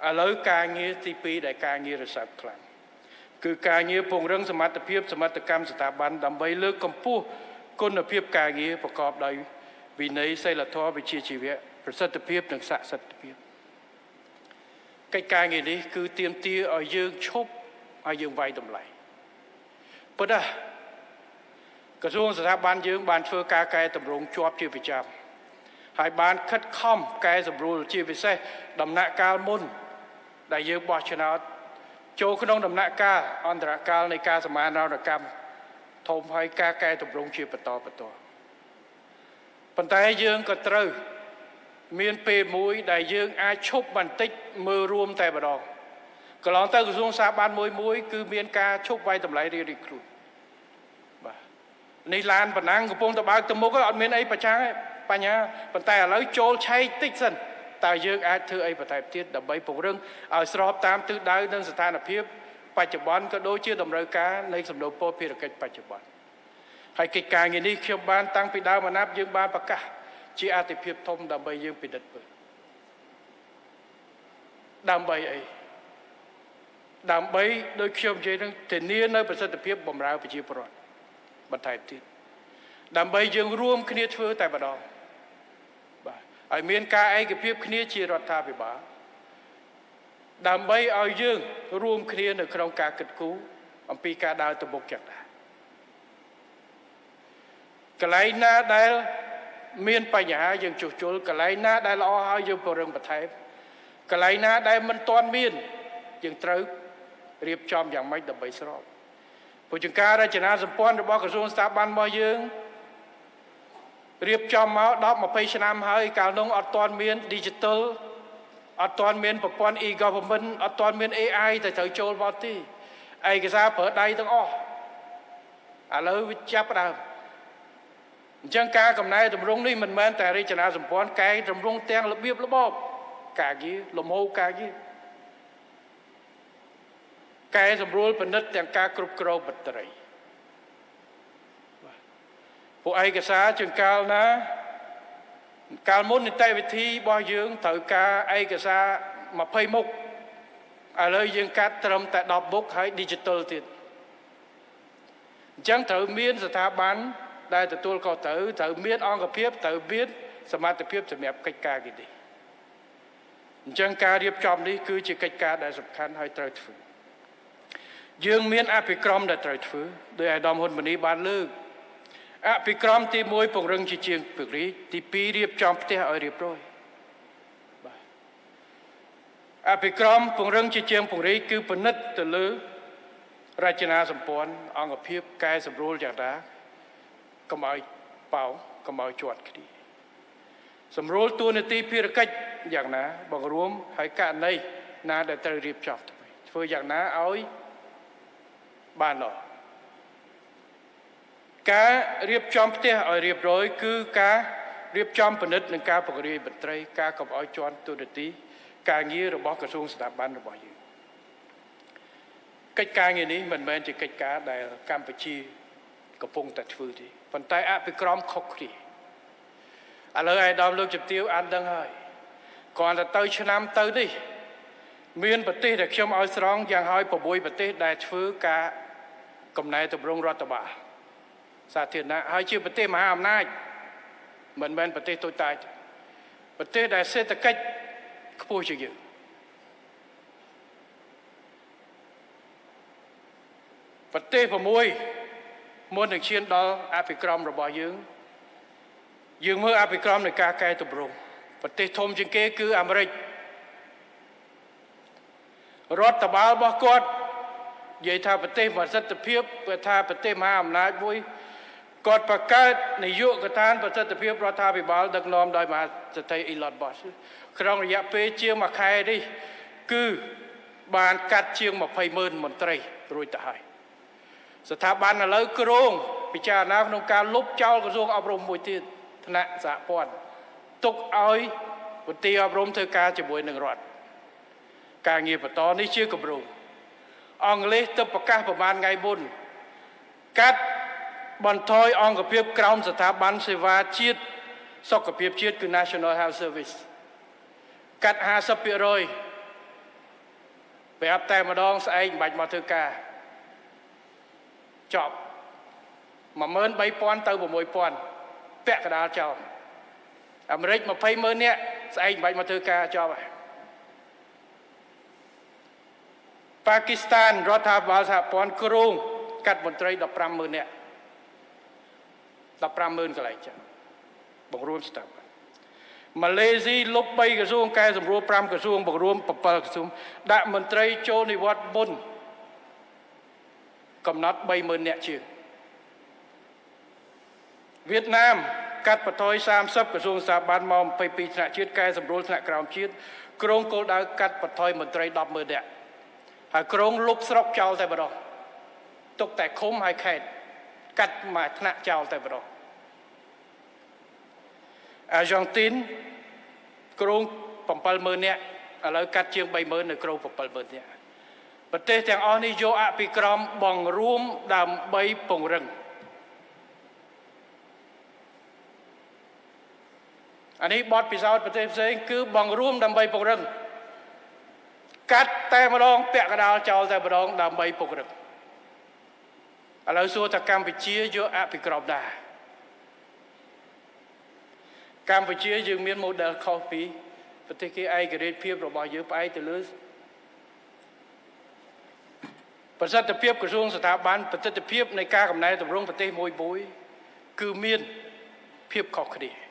ឥឡូវការងារទី2ដែលការងាររសើបខ្លាំងគឺការងារពង្រឹងសមត្ថភាពសមត្ថកម្មស្ថាប័នដើម្បីលើកកម្ពស់គុណភាពការងារប្រកបដោយវិន័យសីលធម៌វិជ្ជាជីវៈប្រសិទ្ធភាពនិងស័ក្តិសិទ្ធិភាពកិច្ចការងារនេះគឺទាមទារឲ្យយើងឈប់ឲ្យយើងវាយតម្លៃប៉ុន្តែក្រសួងស្ថាប័នយើងបានធ្វើការកែតម្រង់ជាប់ជាប្រចាំហើយបានខិតខំកែសម្រួលជាពិសេសដំណាក់កាលមុនដែលយើងបោះឆ្នោតចូលក្នុងដំណាក់កាលអន្តរកាលនៃការសមានកម្មធំហើយការកែតម្រង់ជាបន្តប៉ុន្តែយើងក៏ត្រូវមានពេលមួយដែលយើងអាចឈប់បន្តិចមើលរួមតែម្ដងកន្លងទៅក្រសួងស្ថាប័នមួយគឺមានការឈប់វាយតម្លៃរៀងៗខ្លួនបាទនេះឡានប៉ុណ្ណឹងកំពុងតែបើកទៅមុខអត់មានអីប្រឆាំងបញ្ហាប៉ុន្តែឥឡូវចូលឆែកតិចសិនតើយើងអាចធ្វើអីបន្ថែមទៀតដើម្បីពង្រឹងឲ្យស្របតាមទិសដៅនិងស្ថានភាពបច្ចុប្បន្នក៏ដូចជាតម្រូវការនៃសំណុំពរភារកិច្ចបច្ចុប្បន្នហើយកិច្ចការងារនេះខ្ញុំបានតាំងពីដើមអាណត្តិយើងបានប្រកាសជាអាទិភាពធំដើម្បីយើងពិនិត្យមើលដើម្បីអីដើម្បីដោយខ្ញុំនិយាយនឹងធានានៅប្រសិទ្ធភាពបម្រើប្រជាពលរដ្ឋបន្ថែមទៀតដើម្បីយើងរួមគ្នាធ្វើតែម្ដងបាទឲ្យមានការឯកភាពគ្នាជារដ្ឋាភិបាលដើម្បីឲ្យយើងរួមគ្នានៅក្នុងការគិតគូរអំពីការដើរទៅមុខយ៉ាងណាកន្លែងណាដែលមានបញ្ហាយើងជួសជុលកន្លែងណាដែលល្អហើយយើងពង្រឹងបន្ថែមកន្លែងណាដែលមិនទាន់មានយើងត្រូវរៀបចំយ៉ាងម៉េចដើម្បីស្របព្រោះចង្ការរចនាសម្ព័ន្ធរបស់ក្រសួងស្ថាប័នរបស់យើងរៀបចំមក10-20ឆ្នាំហើយកាលនោះអត់ទាន់មាន digital អត់ទាន់មានប្រព័ន្ធ e-government អត់ទាន់មាន AI ទៅត្រូវចូលមកទេឯកសារប្រើដៃទាំងអស់ឥឡូវវាចាប់ដើមអញ្ចឹងការកំណែតម្រង់នេះមិនមែនតែរចនាសម្ព័ន្ធកែតម្រង់ទាំងរបៀបរបបការងារលំហូរការងារកែសម្រួលពិនិត្យទាំងការគ្រប់គ្រងមន្ត្រីពួកឯកសារជាងកាលណាកាលមុននីតិវិធីរបស់យើងត្រូវការឯកសារ20មុខឥឡូវយើងកាត់ត្រឹមតែ10មុខហើយ digital ទៀតអញ្ចឹងត្រូវមានស្ថាប័នដែលទទួលខុសត្រូវមានអង្គភាពត្រូវមានសមត្ថភាពសម្រាប់កិច្ចការនេះអញ្ចឹងការរៀបចំនេះគឺជាកិច្ចការដែលសំខាន់ហើយត្រូវធ្វើយើងមានអភិក្រមដែលត្រូវធ្វើដោយអាដាមហ៊ុនម៉ាណីបានលើកអភិក្រមទី1ពង្រឹងជាជាងពង្រីកទី2រៀបចំផ្ទះឲ្យរៀបរយបាទអភិក្រមពង្រឹងជាជាងពង្រីកគឺពិនិត្យទៅលើរចនាសម្ព័ន្ធអង្គភាពកែសម្រួលយ៉ាងណាកុំឲ្យប៉ោងកុំឲ្យជាប់គ្នាសម្រួលតួនាទីភារកិច្ចយ៉ាងណាបង្រួមហើយករណីណាដែលត្រូវរៀបចំធ្វើយ៉ាងណាឲ្យបានល្អការរៀបចំផ្ទះឲ្យរៀបរយគឺការរៀបចំពិនិត្យនិងការពង្រាយមន្ត្រីការកុំឲ្យជាន់តួនាទីការងាររបស់ក្រសួងស្ថាប័នរបស់យើងកិច្ចការងារនេះមិនមែនជាកិច្ចការដែលកម្ពុជាកំពុងតែធ្វើទេប៉ុន្តែអភិក្រមខុសគ្នាឥឡូវឯកឧត្តមលោកជំទាវអានដឹងហើយគ្រាន់តែទៅឆ្នាំទៅនេះមានប្រទេសដែលខ្ញុំឲ្យស្រង់យ៉ាងហើយ6ប្រទេសដែលធ្វើការកំណែតម្រង់រដ្ឋបាលសាធារណៈហើយជាប្រទេសមហាអំណាចមិនមែនប្រទេសតូចតាចប្រទេសដែលសេដ្ឋកិច្ចខ្ពស់ជាងយើងប្រទេស6មុននឹងឈានដល់អភិក្រមរបស់យើងមើលអភិក្រមនៃការកែតម្រង់ប្រទេសធំជាងគេគឺអាមេរិករដ្ឋបាលរបស់គាត់និយាយថាប្រទេសប្រសិទ្ធភាពថាប្រទេសមហាអំណាចមួយគាត់បង្កើតនាយកដ្ឋានប្រសិទ្ធភាពរដ្ឋាភិបាលដឹកនាំដោយមហាសេដ្ឋីអ៊ីឡុន Musk ក្នុងរយៈពេលជាង1ខែនេះគឺបានកាត់ជាង20,000មន្ត្រីរួចទៅហើយស្ថាប័នឥឡូវគ្រោងពិចារណាក្នុងការលុបចោលក្រសួងអប់រំមួយទៀតថ្នាក់សហព័ន្ធទុកឲ្យមន្ត្រីអប់រំធ្វើការជាមួយនឹងរដ្ឋការងារបន្តនេះជាគម្រោងអង់គ្លេសទៅប្រកាសប្រហែលថ្ងៃមុនកាត់បន្ថយអង្គភាពក្រោមស្ថាប័នសេវាជាតិសុខភាពជាតិគឺ National Health Service កាត់50% ប្រាប់តែម្ដងស្អែកមិនបាច់មកធ្វើការចប់13000ទៅ6000ពាក់កណ្ដាលចោលអាមេរិក200000នាក់ស្អែកមិនបាច់មកធ្វើការចប់ហើយប៉ាគីស្ថានរដ្ឋាភិបាលសហព័ន្ធគ្រោងកាត់មន្ត្រី150,000នាក់150,000កន្លែងចឹងបង្រួមស្តាប់ម៉ាឡេស៊ីលុប3ក្រសួងកែសម្រួល5ក្រសួងបង្រួម7ក្រសួងដាក់មន្ត្រីចូលនិវត្តន៍មុនកំណត់30,000នាក់ជាងវៀតណាមកាត់បន្ថយ30ក្រសួងស្ថាប័នមក22ថ្នាក់ជាតិកែសម្រួលថ្នាក់ក្រោមជាតិក្រុងគោលដៅកាត់បន្ថយមន្ត្រី100000នាក់ហើយក្រុងលុបស្រុកចោលតែម្ដងទុកតែឃុំហើយខេត្តកាត់មួយថ្នាក់ចោលតែម្ដងអាហ្សង់ទីនក្រុង70000នាក់ឥឡូវកាត់ជាង30,000នៅក្រុង70000នាក់ប្រទេសទាំងអស់នេះយកអភិក្រមបង្រួមដើម្បីពង្រឹងអានេះបទពិសោធន៍ប្រទេសផ្សេងគឺបង្រួមដើម្បីពង្រឹងកាត់តែម្ដងពាក់កណ្ដាលចោលតែម្ដងដើម្បីពង្រឹងឥឡូវសួរថាកម្ពុជាយកអភិក្រមដែរកម្ពុជាយើងមាន model ខុសពីប្រទេសគេឯករាជ្យភាពរបស់យើងផ្អែកទៅលើប្រសិទ្ធភាពក្រសួងស្ថាប័នប្រសិទ្ធភាពនៃការកំណែទម្រង់ប្រទេសមួយគឺមានភាពខុសគ្នា